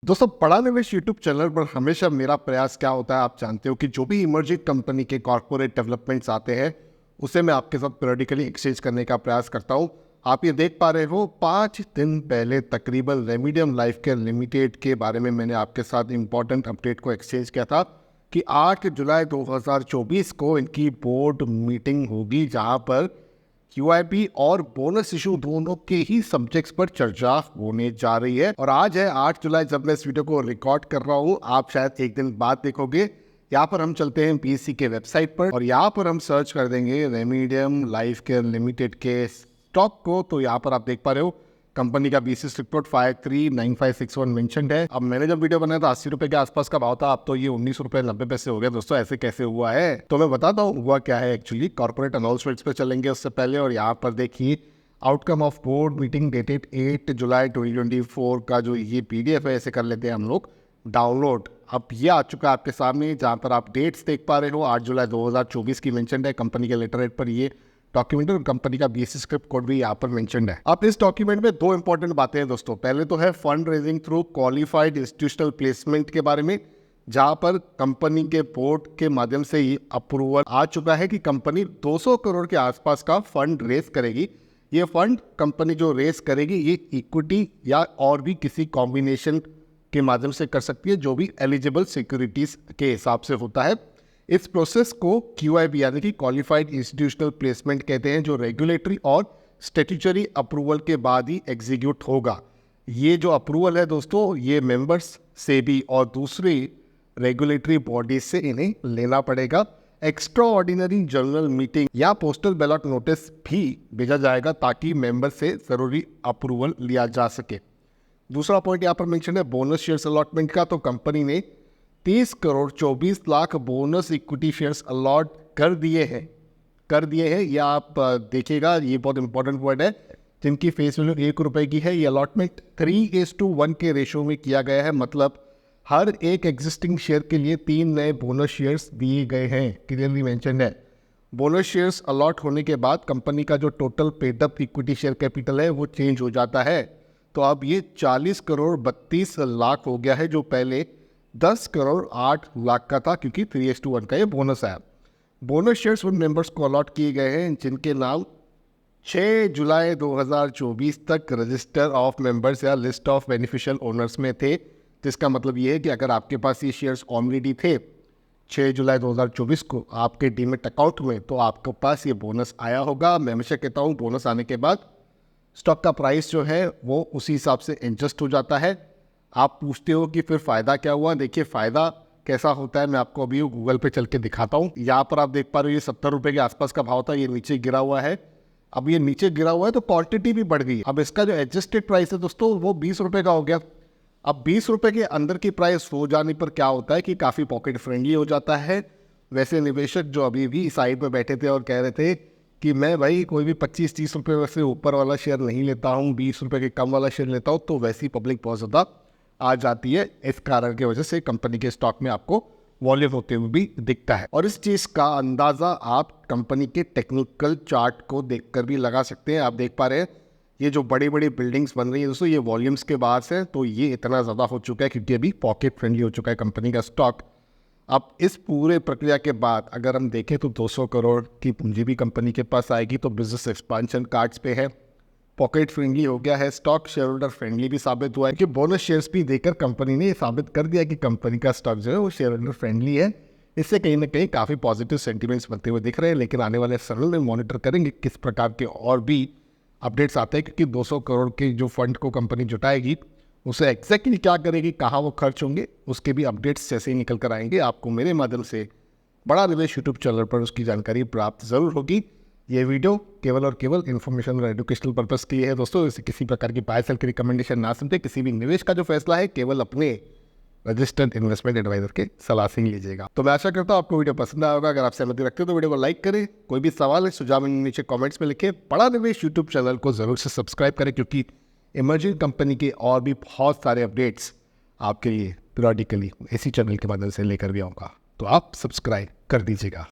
दोस्तों, बड़ा निवेश यूट्यूब चैनल पर हमेशा मेरा प्रयास क्या होता है, आप जानते हो कि जो भी इमर्जिंग कंपनी के कॉर्पोरेट डेवलपमेंट्स आते हैं उसे मैं आपके साथ पीरियडिकली एक्सचेंज करने का प्रयास करता हूं। आप ये देख पा रहे हो, 5 दिन पहले तकरीबन रेमेडियम लाइफ केयर लिमिटेड के बारे में मैंने आपके साथ इंपॉर्टेंट अपडेट को एक्सचेंज किया था कि 8 जुलाई 2024 को इनकी बोर्ड मीटिंग होगी, जहां पर QIP और बोनस इशू दोनों के ही सब्जेक्ट्स पर चर्चा होने जा रही है। और आज है 8 जुलाई, जब मैं इस वीडियो को रिकॉर्ड कर रहा हूँ, आप शायद एक दिन बाद देखोगे। यहाँ पर हम चलते हैं BSE के वेबसाइट पर और यहाँ पर हम सर्च कर देंगे रेमेडियम लाइफ केयर लिमिटेड के स्टॉक को। तो यहाँ पर आप देख पा रहे हो कंपनी का BSE रिपोर्ट 539561 मेंशन्ड है। अब मैंने जब वीडियो बनाया था 80 रुपए के आसपास का भाव था, अब तो ये 19 रुपए 90 पैसे हो गया। दोस्तों, ऐसे कैसे हुआ है? तो मैं बताता हूँ हुआ क्या है। एक्चुअली कॉर्पोरेट अनाउंसमेंट्स पे चलेंगे उससे पहले, और यहाँ पर देखिए outcome of board meeting dated 8 जुलाई 2024 का जो ये PDF है, ऐसे कर लेते हैं हम लोग डाउनलोड। अब ये आ चुका है आपके सामने, जहाँ पर आप डेट्स देख पा रहे हो। 8 जुलाई 2024 की मेंशन्ड है कंपनी के लेटर हेड पर ये डॉक्यूमेंट, और कंपनी का BSE स्क्रिप्ट कोड भी यहाँ पर मेंशन्ड है। अब इस डॉक्यूमेंट में दो इंपॉर्टेंट बातें हैं दोस्तों। पहले तो है fund raising through qualified institutional placement के बारे में, जहां पर कंपनी के बोर्ड के माध्यम से ही अप्रूवल आ चुका है कि कंपनी 200 करोड़ के आसपास का फंड रेस करेगी। ये फंड कंपनी जो रेस करेगी ये इक्विटी या और भी किसी कॉम्बिनेशन के माध्यम से कर सकती है, जो भी एलिजिबल सिक्योरिटीज के हिसाब से होता है। इस प्रोसेस को QIP यानी कि क्वालिफाइड इंस्टीट्यूशनल प्लेसमेंट कहते हैं, जो रेगुलेटरी और स्टैट्यूटरी अप्रूवल के बाद ही एग्जीक्यूट होगा। ये जो अप्रूवल है दोस्तों, ये मेंबर्स से भी और दूसरी रेगुलेटरी बॉडीज से इन्हें लेना पड़ेगा। एक्स्ट्रा ऑर्डिनरी जनरल मीटिंग या पोस्टल बैलट नोटिस भी भेजा जाएगा ताकि मेंबर से जरूरी अप्रूवल लिया जा सके। दूसरा पॉइंट यहाँ पर मेंशन है बोनस शेयर्स अलॉटमेंट का। तो कंपनी ने 30 crore 24 lakh bonus equity shares allot कर दिए हैं। ये आप देखिएगा, ये बहुत इंपॉर्टेंट वर्ड है, जिनकी फेस वैल्यू 1 रुपए की है। ये अलॉटमेंट 3:1 के रेशो में किया गया है, मतलब हर एक एग्जिस्टिंग शेयर के लिए 3 नए बोनस शेयर्स दिए गए हैं, क्लियरली मेंशन है। बोनस शेयर्स अलॉट होने के बाद कंपनी का जो total paid up equity share capital है वो चेंज हो जाता है। तो अब ये 40 करोड़ 32 लाख हो गया है, जो पहले 10 करोड़ 8 लाख का था, क्योंकि 3:1 का ये बोनस है। बोनस शेयर्स उन मेंबर्स को अलॉट किए गए हैं जिनके नाम 6 जुलाई 2024 तक रजिस्टर ऑफ मेंबर्स या लिस्ट ऑफ बेनिफिशियल ओनर्स में थे। जिसका मतलब ये है कि अगर आपके पास ये शेयर्स ऑलरेडी थे 6 जुलाई 2024 को आपके डीमेट अकाउंट में, तो आपके पास ये बोनस आया होगा। मैं हमेशा कहता हूँ बोनस आने के बाद स्टॉक का प्राइस जो है वो उसी हिसाब से एडजस्ट हो जाता है। आप पूछते हो कि फिर फ़ायदा क्या हुआ? देखिए, फ़ायदा कैसा होता है मैं आपको अभी गूगल पे चल के दिखाता हूँ। यहाँ पर आप देख पा रहे हो ये 70 रुपये के आसपास का भाव था, ये नीचे गिरा हुआ है। अब ये नीचे गिरा हुआ है तो क्वांटिटी भी बढ़ गई। अब इसका जो एडजस्टेड प्राइस है दोस्तों वो 20 रुपये का हो गया। अब 20 रुपये के अंदर की प्राइस हो जाने पर क्या होता है कि काफ़ी पॉकेट फ्रेंडली हो जाता है। वैसे निवेशक जो अभी भी साइड में बैठे थे और कह रहे थे कि मैं भाई कोई भी 25-30 रुपये से ऊपर वाला शेयर नहीं लेता हूँ, 20 रुपये के कम वाला शेयर लेता हूँ, तो वैसी पब्लिक बहुत ज़्यादा आ जाती है। इस कारण की वजह से कंपनी के स्टॉक में आपको वॉल्यूम होते हुए भी दिखता है। और इस चीज़ का अंदाज़ा आप कंपनी के टेक्निकल चार्ट को देखकर भी लगा सकते हैं। आप देख पा रहे हैं ये जो बड़ी बड़ी बिल्डिंग्स बन रही है दोस्तों, ये वॉल्यूम्स के बाहर से, तो ये इतना ज़्यादा हो चुका है क्योंकि अभी पॉकेट फ्रेंडली हो चुका है कंपनी का स्टॉक। अब इस पूरे प्रक्रिया के बाद अगर हम देखें तो 200 करोड़ की पूंजी भी कंपनी के पास आएगी, तो बिजनेस एक्सपांशन कार्ड्स पे है, पॉकेट फ्रेंडली हो गया है, स्टॉक शेयर होल्डर फ्रेंडली भी साबित हुआ है कि बोनस शेयर्स भी देकर कंपनी ने साबित कर दिया कि कंपनी का स्टॉक जो है वो शेयर होल्डर फ्रेंडली है। इससे कहीं ना कहीं काफ़ी पॉजिटिव सेंटीमेंट्स बनते हुए दिख रहे हैं। लेकिन आने वाले समय में मॉनिटर करेंगे किस प्रकार के और भी अपडेट्स आते हैं, क्योंकि 200 करोड़ के जो फंड को कंपनी जुटाएगी उसे एग्जैक्टली क्या करेगी, कहाँ वो खर्च होंगे, उसके भी अपडेट्स जैसे ही निकल कर आएंगे आपको मेरे माध्यम से बड़ा निवेश यूट्यूब चैनल पर उसकी जानकारी प्राप्त जरूर होगी। ये वीडियो केवल और केवल इन्फॉर्मेशन और एजुकेशनल पर्पस के लिए है दोस्तों। इसे किसी प्रकार की बाय सेल की रिकमेंडेशन ना समझे। किसी भी निवेश का जो फैसला है केवल अपने रजिस्टर्ड इन्वेस्टमेंट एडवाइजर के सलाह से ही लीजिएगा। तो मैं आशा करता हूँ आपको वीडियो पसंद आएगा। अगर आप सहमति रखते हो तो वीडियो को लाइक करें। कोई भी सवाल है सुझाव नीचे कमेंट्स में लिखे। बड़ा निवेश यूट्यूब चैनल को जरूर से सब्सक्राइब करें, क्योंकि इमर्जिंग कंपनी के और भी बहुत सारे अपडेट्स आपके लिए पीरियडिकली इसी चैनल के माध्यम से लेकर भी आऊँगा। तो आप सब्सक्राइब कर दीजिएगा।